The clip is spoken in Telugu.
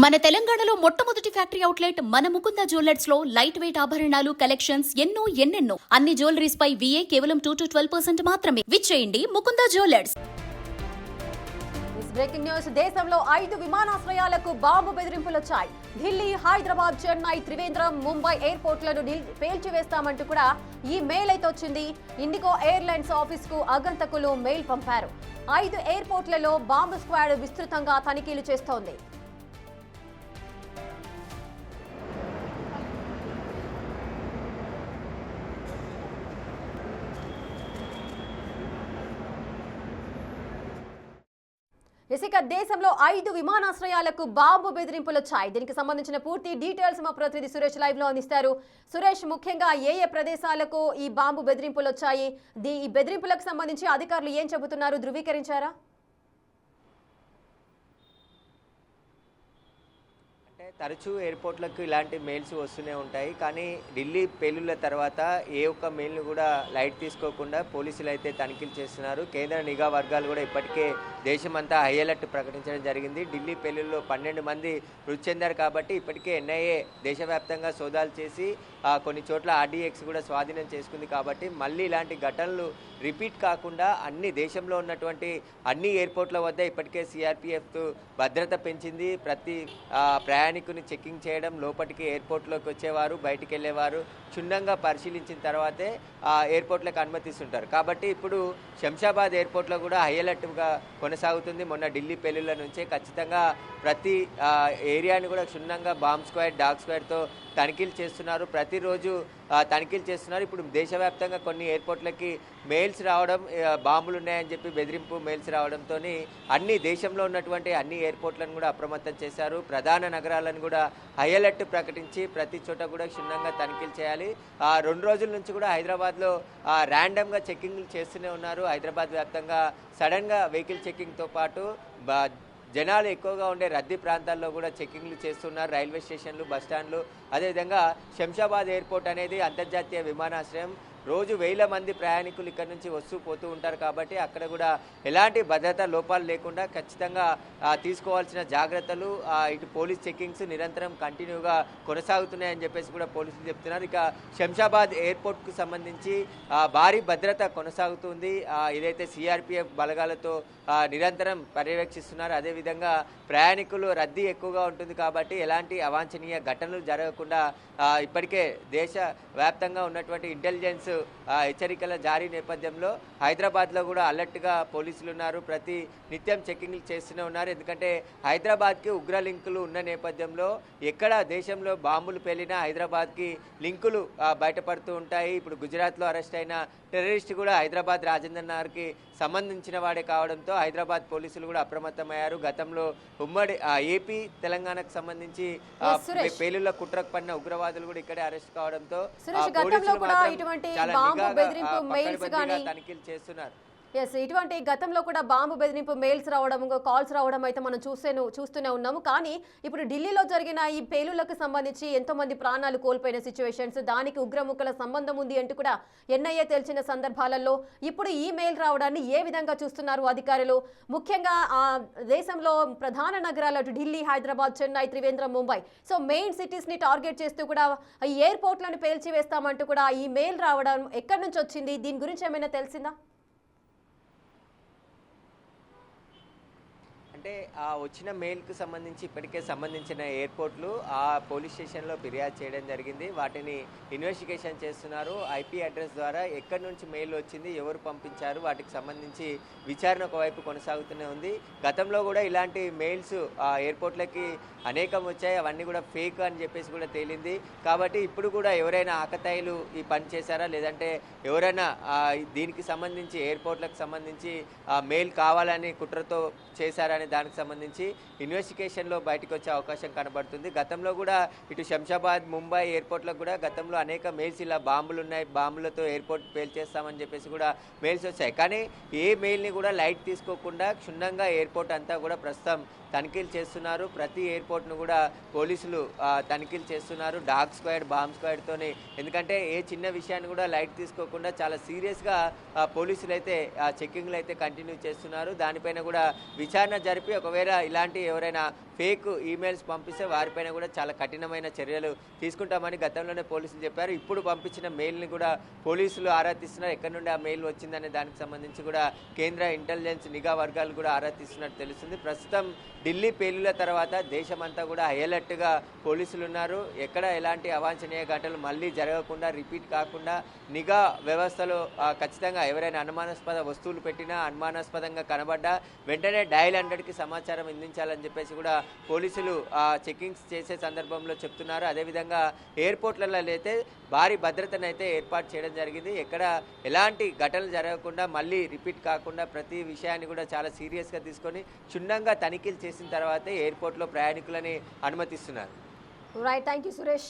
మన తెలంగాణలో మొట్టమొదటి ఫ్యాక్టరీ అవుట్లెట్ మన ముకుంద జ్యువెలర్స్ లో లైట్ వెయిట్ ఆభరణాలు కలెక్షన్స్ ఎన్నెన్నో అన్ని జ్యువెలరీస్ పై VA కేవలం 2 to 12% మాత్రమే. విచ్చేయండి ముకుంద జ్యువెలర్స్. Breaking news. దేశంలో 5 విమానాశ్రయాలకు బాంబు బెదిరింపులొచ్చాయి. ఢిల్లీ, హైదరాబాద్, చెన్నై, త్రివేంద్రం, ముంబై ఎయిర్పోర్ట్లను పేల్చివేస్తామంటూ కూడా ఈ మెయిల్ అయితే వచ్చింది. ఇండిగో ఎయిర్లైన్స్ ఆఫీస్ కు ఆగంతకులు మెయిల్ పంపారు. 5 ఎయిర్పోర్ట్లలో బాంబు స్క్వాడ్ విస్తృతంగా తనిఖీలు చేస్తోంది. ఇక దేశంలో 5 విమానాశ్రయాలకు బాంబు బెదిరింపులొచ్చాయి. దీనికి సంబంధించిన పూర్తి డీటెయిల్స్ మా ప్రతినిధి సురేష్ లైవ్ లో అందిస్తారు. సురేష్, ముఖ్యంగా ఏ ప్రదేశాలకు ఈ బాంబు బెదిరింపులొచ్చాయి? ఈ బెదిరింపులకు సంబంధించి అధికారులు ఏం చెబుతున్నారు? ధృవీకరించారా? తరచూ ఎయిర్పోర్ట్లకు ఇలాంటి మెయిల్స్ వస్తూనే ఉంటాయి. కానీ ఢిల్లీ పేలుళ్ల తర్వాత ఏ ఒక్క మెయిల్ను కూడా లైట్ తీసుకోకుండా పోలీసులు అయితే తనిఖీలు చేస్తున్నారు. కేంద్ర నిఘా వర్గాలు కూడా ఇప్పటికే దేశమంతా హై అలర్ట్ ప్రకటించడం జరిగింది. ఢిల్లీ పేలుళ్లలో 12 మంది మృతి చెందారు కాబట్టి ఇప్పటికే NIA దేశవ్యాప్తంగా సోదాలు చేసి కొన్ని చోట్ల RDX కూడా స్వాధీనం చేసుకుంది. కాబట్టి మళ్ళీ ఇలాంటి ఘటనలు రిపీట్ కాకుండా దేశంలో ఉన్నటువంటి అన్ని ఎయిర్పోర్ట్ల వద్ద ఇప్పటికే CRPF భద్రత పెంచింది. ప్రతి ప్రయాణికుని చెకింగ్ చేయడం, లోపలికి ఎయిర్పోర్ట్లోకి వచ్చేవారు, బయటికి వెళ్ళేవారు క్షుణ్ణంగా పరిశీలించిన తర్వాతే ఎయిర్పోర్ట్లకు అనుమతిస్తుంటారు. కాబట్టి ఇప్పుడు శంషాబాద్ ఎయిర్పోర్ట్లో కూడా హై అలర్ట్గా కొనసాగుతుంది. మొన్న ఢిల్లీ పేలుళ్ల నుంచే ఖచ్చితంగా ప్రతి ఏరియాని కూడా క్షుణ్ణంగా బాంబ్ స్క్వాడ్, డాగ్ స్క్వాడ్తో తనిఖీలు చేస్తున్నారు. ప్రతిరోజు తనిఖీలు చేస్తున్నారు. ఇప్పుడు దేశవ్యాప్తంగా కొన్ని ఎయిర్పోర్ట్లకి మెయిల్స్ రావడం, బాంబులు ఉన్నాయని చెప్పి బెదిరింపు మెయిల్స్ రావడంతో దేశంలో ఉన్నటువంటి అన్ని ఎయిర్పోర్ట్లను కూడా అప్రమత్తం చేశారు. ప్రధాన నగరాలను కూడా హై అలర్ట్ ప్రకటించి ప్రతి చోట కూడా క్షుణ్ణంగా తనిఖీలు చేయాలి. 2 రోజుల నుంచి కూడా హైదరాబాద్లో ర్యాండమ్గా చెకింగ్లు చేస్తూనే ఉన్నారు. హైదరాబాద్ వ్యాప్తంగా సడన్గా వెహికల్ చెకింగ్తో పాటు జనాలు ఎక్కువగా ఉండే రద్దీ ప్రాంతాల్లో కూడా చెకింగ్లు చేస్తున్నారు. రైల్వే స్టేషన్లు, బస్టాండ్లు, అదేవిధంగా శంషాబాద్ ఎయిర్పోర్ట్ అనేది అంతర్జాతీయ విమానాశ్రయం. రోజు వేల మంది ప్రయాణికులు ఇక్కడ నుంచి వస్తూ పోతూ ఉంటారు. కాబట్టి అక్కడ కూడా ఎలాంటి భద్రతా లోపాలు లేకుండా ఖచ్చితంగా తీసుకోవాల్సిన జాగ్రత్తలు, ఇటు పోలీస్ చెకింగ్స్ నిరంతరం కంటిన్యూగా కొనసాగుతున్నాయని చెప్పేసి కూడా పోలీసులు చెప్తున్నారు. ఇక శంషాబాద్ ఎయిర్పోర్ట్కు సంబంధించి భారీ భద్రత కొనసాగుతుంది. ఇదైతే CRPF బలగాలతో నిరంతరం పర్యవేక్షిస్తున్నారు. అదేవిధంగా ప్రయాణికులు రద్దీ ఎక్కువగా ఉంటుంది కాబట్టి ఎలాంటి అవాంఛనీయ ఘటనలు జరగకుండా ఇప్పటికే దేశవ్యాప్తంగా ఉన్నటువంటి ఇంటెలిజెన్స్ హెచ్చరికల జారీ నేపథ్యంలో హైదరాబాద్లో కూడా అలర్ట్గా పోలీసులు ఉన్నారు. ప్రతి నిత్యం చెకింగ్లు చేస్తూనే ఉన్నారు. ఎందుకంటే హైదరాబాద్కి ఉగ్ర లింకులు ఉన్న నేపథ్యంలో ఎక్కడ దేశంలో బాంబులు పేలినా హైదరాబాద్కి లింకులు బయటపడుతూ ఉంటాయి. ఇప్పుడు గుజరాత్లో అరెస్ట్ అయిన టెర్రరిస్ట్ కూడా హైదరాబాద్ రాజేంద్ర నగర్కి సంబంధించిన వాడే కావడంతో హైదరాబాద్ పోలీసులు కూడా అప్రమత్తమయ్యారు. గతంలో ఉమ్మడి AP, తెలంగాణకు సంబంధించి పేలుళ్ల కుట్రకు పడిన ఉగ్రవాదులు కూడా ఇక్కడే అరెస్ట్ కావడంతో తనిఖీలు చేస్తున్నారు. ఇటువంటి గతంలో కూడా బాంబు బెదిరింపు మెయిల్స్ రావడం, కాల్స్ రావడం అయితే మనం చూస్తూనే ఉన్నాము. కానీ ఇప్పుడు ఢిల్లీలో జరిగిన ఈ పేలుళ్లకు సంబంధించి ఎంతో మంది ప్రాణాలు కోల్పోయిన సిచ్యువేషన్స్, దానికి ఉగ్రముఖల సంబంధం ఉంది అంటూ కూడా NIA తెలిసిన సందర్భాలలో ఇప్పుడు ఈ మెయిల్ రావడాన్ని ఏ విధంగా చూస్తున్నారు అధికారులు? ముఖ్యంగా దేశంలో ప్రధాన నగరాలు అటు Delhi, Hyderabad, Chennai, Trivandrum, Mumbai, so main cities ని టార్గెట్ చేస్తూ కూడా ఈ ఎయిర్పోర్ట్లను పేల్చివేస్తామంటూ కూడా ఈ మెయిల్ రావడం ఎక్కడి నుంచి వచ్చింది? దీని గురించి ఏమైనా తెలిసిందా? అంటే వచ్చిన మెయిల్కి సంబంధించి ఇప్పటికే సంబంధించిన ఎయిర్పోర్ట్లు పోలీస్ స్టేషన్లో ఫిర్యాదు చేయడం జరిగింది. వాటిని ఇన్వెస్టిగేషన్ చేస్తున్నారు. IP అడ్రస్ ద్వారా ఎక్కడి నుంచి మెయిల్ వచ్చింది, ఎవరు పంపించారు, వాటికి సంబంధించి విచారణ ఒకవైపు కొనసాగుతూనే ఉంది. గతంలో కూడా ఇలాంటి మెయిల్స్ ఎయిర్పోర్ట్లకి అనేకం వచ్చాయి. అవన్నీ కూడా ఫేక్ అని చెప్పేసి కూడా తేలింది. కాబట్టి ఇప్పుడు కూడా ఎవరైనా ఆకతాయిలు ఈ పని చేశారా, లేదంటే ఎవరైనా దీనికి సంబంధించి ఎయిర్పోర్ట్లకు సంబంధించి మెయిల్ కావాలని కుట్రతో చేశారని దానికి సంబంధించి ఇన్వెస్టిగేషన్లో బయటకు వచ్చే అవకాశం కనబడుతుంది. గతంలో కూడా ఇటు శంషాబాద్, ముంబై ఎయిర్పోర్ట్లకు కూడా గతంలో అనేక మెయిల్స్ ఇలా బాంబులు ఉన్నాయి, బాంబులతో ఎయిర్పోర్ట్ పేల్చేస్తామని చెప్పేసి కూడా మెయిల్స్ వచ్చాయి. కానీ ఏ మెయిల్ని కూడా లైట్ తీసుకోకుండా క్షుణ్ణంగా ఎయిర్పోర్ట్ అంతా కూడా ప్రస్తుతం తనిఖీలు చేస్తున్నారు. ప్రతి ఎయిర్పోర్ట్ను కూడా పోలీసులు తనిఖీలు చేస్తున్నారు. డాగ్ స్క్వాడ్, బాంబ్ స్క్వాడ్తోనే, ఎందుకంటే ఏ చిన్న విషయాన్ని కూడా లైట్ తీసుకోకుండా చాలా సీరియస్గా పోలీసులు అయితే చెకింగ్లు అయితే కంటిన్యూ చేస్తున్నారు. దానిపైన కూడా విచారణ జరిపి ఒకవేళ ఇలాంటి ఎవరైనా ఫేక్ ఈమెయిల్స్ పంపిస్తే వారిపైన కూడా చాలా కఠినమైన చర్యలు తీసుకుంటామని గతంలోనే పోలీసులు చెప్పారు. ఇప్పుడు పంపించిన మెయిల్ని కూడా పోలీసులు ఆరా తీస్తున్నారు. ఎక్కడి నుండి ఆ మెయిల్ వచ్చిందనే దానికి సంబంధించి కూడా కేంద్ర ఇంటెలిజెన్స్ నిఘా వర్గాలు కూడా ఆరా తీస్తున్నట్టు తెలుస్తుంది. ప్రస్తుతం ఢిల్లీ పేలుల తర్వాత దేశమంతా కూడా హైలైట్గా పోలీసులు ఉన్నారు. ఎక్కడ ఎలాంటి అవాంఛనీయ ఘటనలు మళ్ళీ జరగకుండా రిపీట్ కాకుండా నిఘా వ్యవస్థలో ఖచ్చితంగా ఎవరైనా అనుమానాస్పద వస్తువులు పెట్టినా అనుమానాస్పదంగా కనబడ్డా వెంటనే డయల్ 100కి సమాచారం అందించాలని చెప్పేసి కూడా పోలీసులు చెకింగ్స్ చేసే సందర్భంలో చెప్తున్నారు. అదేవిధంగా ఎయిర్పోర్ట్లలో అయితే భారీ భద్రతను అయితే ఏర్పాటు చేయడం జరిగింది. ఎక్కడ ఎలాంటి ఘటనలు జరగకుండా మళ్ళీ రిపీట్ కాకుండా ప్రతి విషయాన్ని కూడా చాలా సీరియస్గా తీసుకొని క్షుణ్ణంగా తనిఖీలు చేసిన తర్వాతే ఎయిర్పోర్ట్లో ప్రయాణికులని అనుమతిస్తున్నారు. Right, thank you Suresh.